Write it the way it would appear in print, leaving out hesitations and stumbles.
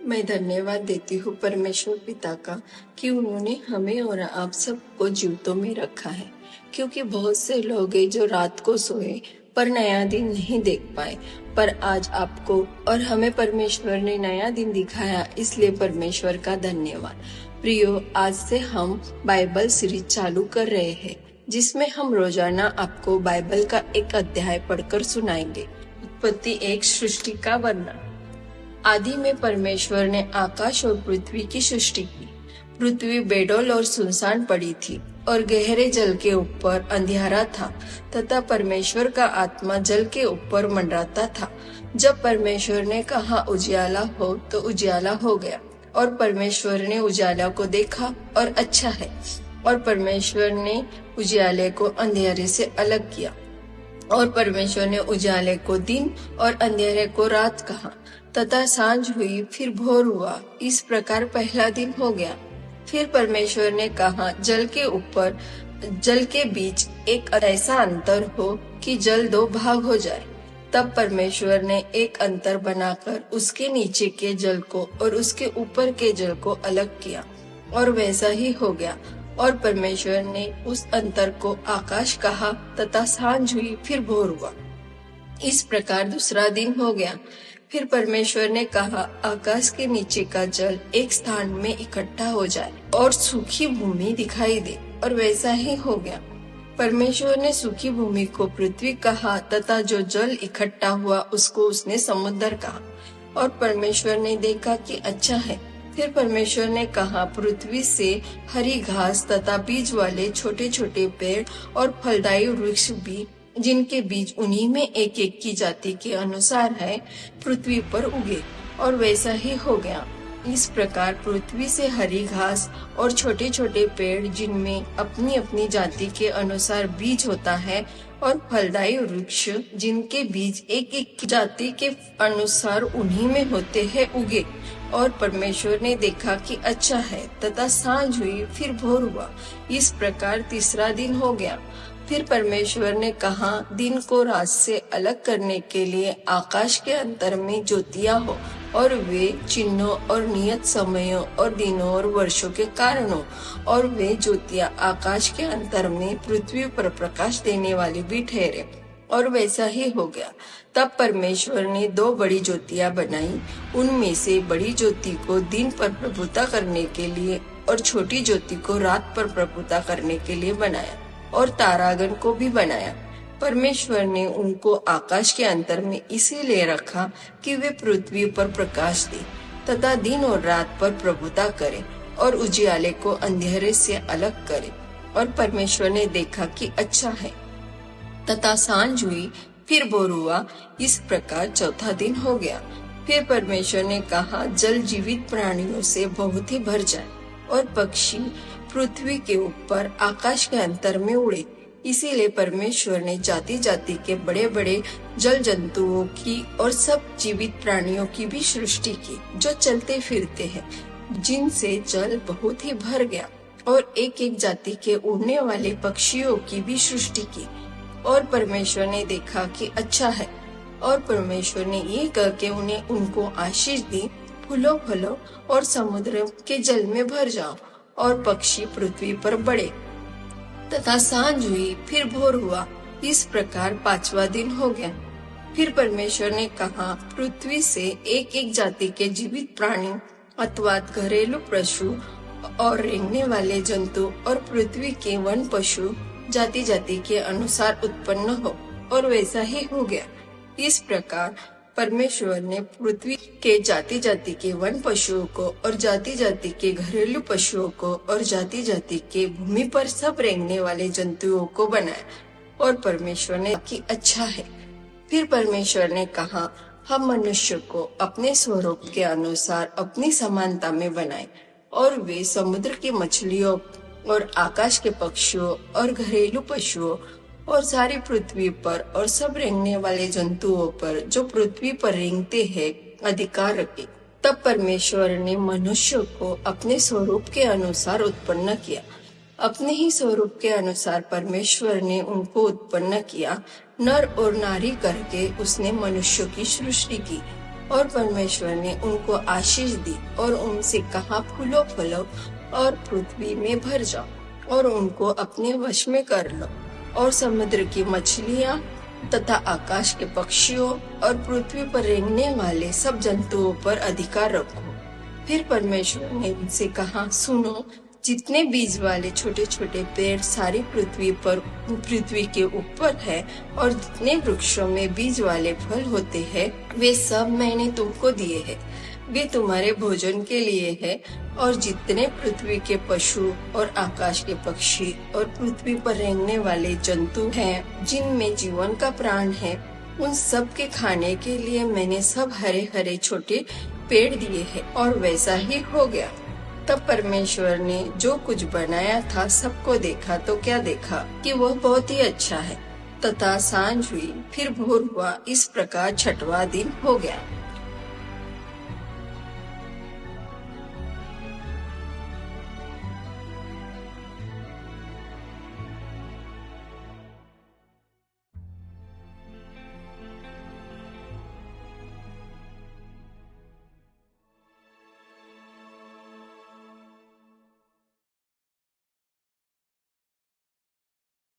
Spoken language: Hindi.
मैं धन्यवाद देती हूँ परमेश्वर पिता का कि उन्होंने हमें और आप सबको जीवितों में रखा है, क्योंकि बहुत से लोग हैं जो रात को सोए पर नया दिन नहीं देख पाए। पर आज आपको और हमें परमेश्वर ने नया दिन दिखाया, इसलिए परमेश्वर का धन्यवाद। प्रियो, आज से हम बाइबल सीरीज चालू कर रहे हैं, जिसमें हम रोजाना आपको बाइबल का एक अध्याय पढ़कर सुनाएंगे। उत्पत्ति 1, सृष्टि का वर्णन। आदि में परमेश्वर ने आकाश और पृथ्वी की सृष्टि की। पृथ्वी बेडौल और सुनसान पड़ी थी और गहरे जल के ऊपर अंधियारा था, तथा परमेश्वर का आत्मा जल के ऊपर मंडराता था। जब परमेश्वर ने कहा उजियाला हो, तो उजियाला हो गया। और परमेश्वर ने उजियाला को देखा और अच्छा है। और परमेश्वर ने उजियाले को अंधेरे से अलग किया। और परमेश्वर ने उजाले को दिन और अंधेरे को रात कहा। तथा सांझ हुई, फिर भोर हुआ। इस प्रकार पहला दिन हो गया। फिर परमेश्वर ने कहा, जल के बीच एक ऐसा अंतर हो कि जल दो भाग हो जाए। तब परमेश्वर ने एक अंतर बनाकर उसके नीचे के जल को और उसके ऊपर के जल को अलग किया, और वैसा ही हो गया। और परमेश्वर ने उस अंतर को आकाश कहा। तथा सांझ हुई, फिर भोर हुआ। इस प्रकार दूसरा दिन हो गया। फिर परमेश्वर ने कहा, आकाश के नीचे का जल एक स्थान में इकट्ठा हो जाए और सूखी भूमि दिखाई दे, और वैसा ही हो गया। परमेश्वर ने सूखी भूमि को पृथ्वी कहा, तथा जो जल इकट्ठा हुआ उसको उसने समुद्र कहा। और परमेश्वर ने देखा कि अच्छा है। फिर परमेश्वर ने कहा, पृथ्वी से हरी घास तथा बीज वाले छोटे छोटे पेड़ और फलदायी वृक्ष भी, जिनके बीज उन्हीं में एक एक की जाति के अनुसार है, पृथ्वी पर उगे। और वैसा ही हो गया। इस प्रकार पृथ्वी से हरी घास और छोटे छोटे पेड़, जिनमें अपनी अपनी जाति के अनुसार बीज होता है, और फलदायी वृक्ष, जिनके बीज एक एक जाति के अनुसार उन्हीं में होते हैं, उगे। और परमेश्वर ने देखा कि अच्छा है। तथा सांझ हुई, फिर भोर हुआ। इस प्रकार तीसरा दिन हो गया। फिर परमेश्वर ने कहा, दिन को रात से अलग करने के लिए आकाश के अंतर में ज्योतियां हो, और वे चिन्हों और नियत समयों और दिनों और वर्षों के कारण हो। और वे ज्योतियां आकाश के अंतर में पृथ्वी पर प्रकाश देने वाली भी ठहरे। और वैसा ही हो गया। तब परमेश्वर ने 2 बड़ी ज्योतियां बनाई। उनमें से बड़ी ज्योति को दिन पर प्रभुता करने के लिए और छोटी ज्योति को रात पर प्रभुता करने के लिए बनाया, और तारागण को भी बनाया। परमेश्वर ने उनको आकाश के अंतर में इसीलिए रखा कि वे पृथ्वी पर प्रकाश दे, तथा दिन और रात पर प्रभुता करे, और उजियाले को अंधेरे से अलग करे। और परमेश्वर ने देखा कि अच्छा है। तथा सांझ हुई, फिर भोर हुआ। इस प्रकार चौथा दिन हो गया। फिर परमेश्वर ने कहा, जल जीवित प्राणियों से बहुत ही भर जाए, और पक्षी पृथ्वी के ऊपर आकाश के अंतर में उड़े। इसीलिए परमेश्वर ने जाति जाति के बड़े बड़े जल जंतुओं की और सब जीवित प्राणियों की भी सृष्टि की, जो चलते फिरते हैं, जिनसे जल बहुत ही भर गया। और एक एक जाति के उड़ने वाले पक्षियों की भी सृष्टि की। और परमेश्वर ने देखा कि अच्छा है। और परमेश्वर ने ये कह के उनको आशीष दी, फूलो फलो और समुद्र के जल में भर जाओ, और पक्षी पृथ्वी पर बढ़े। तथा सांझ हुई, फिर भोर हुआ। इस प्रकार 5वां दिन हो गया। फिर परमेश्वर ने कहा, पृथ्वी से एक एक जाति के जीवित प्राणी अथवा घरेलू पशु और रेंगने वाले जंतु और पृथ्वी के वन पशु जाति जाति के अनुसार उत्पन्न हो। और वैसा ही हो गया। इस प्रकार परमेश्वर ने पृथ्वी के जाति जाति के वन पशुओं को और जाति जाति के घरेलू पशुओं को और जाति जाति के भूमि पर सब रेंगने वाले जंतुओं को बनाया। और परमेश्वर ने कि अच्छा है। फिर परमेश्वर ने कहा, हम मनुष्य को अपने स्वरूप के अनुसार अपनी समानता में बनाए, और वे समुद्र की मछलियों और आकाश के पक्षियों और घरेलू पशुओं और सारी पृथ्वी पर और सब रेंगने वाले जंतुओं पर जो पृथ्वी पर रेंगते हैं अधिकार रखे। तब परमेश्वर ने मनुष्य को अपने स्वरूप के अनुसार उत्पन्न किया। अपने ही स्वरूप के अनुसार परमेश्वर ने उनको उत्पन्न किया, नर और नारी करके उसने मनुष्य की सृष्टि की। और परमेश्वर ने उनको आशीष दी और उनसे कहा, फूलो फलो और पृथ्वी में भर जाओ और उनको अपने वश में कर लो और समुद्र की मछलियां तथा आकाश के पक्षियों और पृथ्वी पर रेंगने वाले सब जंतुओं पर अधिकार रखो। फिर परमेश्वर ने उनसे कहा, सुनो, जितने बीज वाले छोटे छोटे पेड़ सारी पृथ्वी के ऊपर है और जितने वृक्षों में बीज वाले फल होते हैं, वे सब मैंने तुमको दिए हैं। वे तुम्हारे भोजन के लिए है। और जितने पृथ्वी के पशु और आकाश के पक्षी और पृथ्वी पर रेंगने वाले जंतु हैं, जिनमें जीवन का प्राण है, उन सब के खाने के लिए मैंने सब हरे हरे छोटे पेड़ दिए हैं। और वैसा ही हो गया। तब परमेश्वर ने जो कुछ बनाया था सबको देखा तो क्या देखा कि वह बहुत ही अच्छा है। तथा सांझ हुई, फिर भोर हुआ, इस प्रकार छठवां दिन हो गया।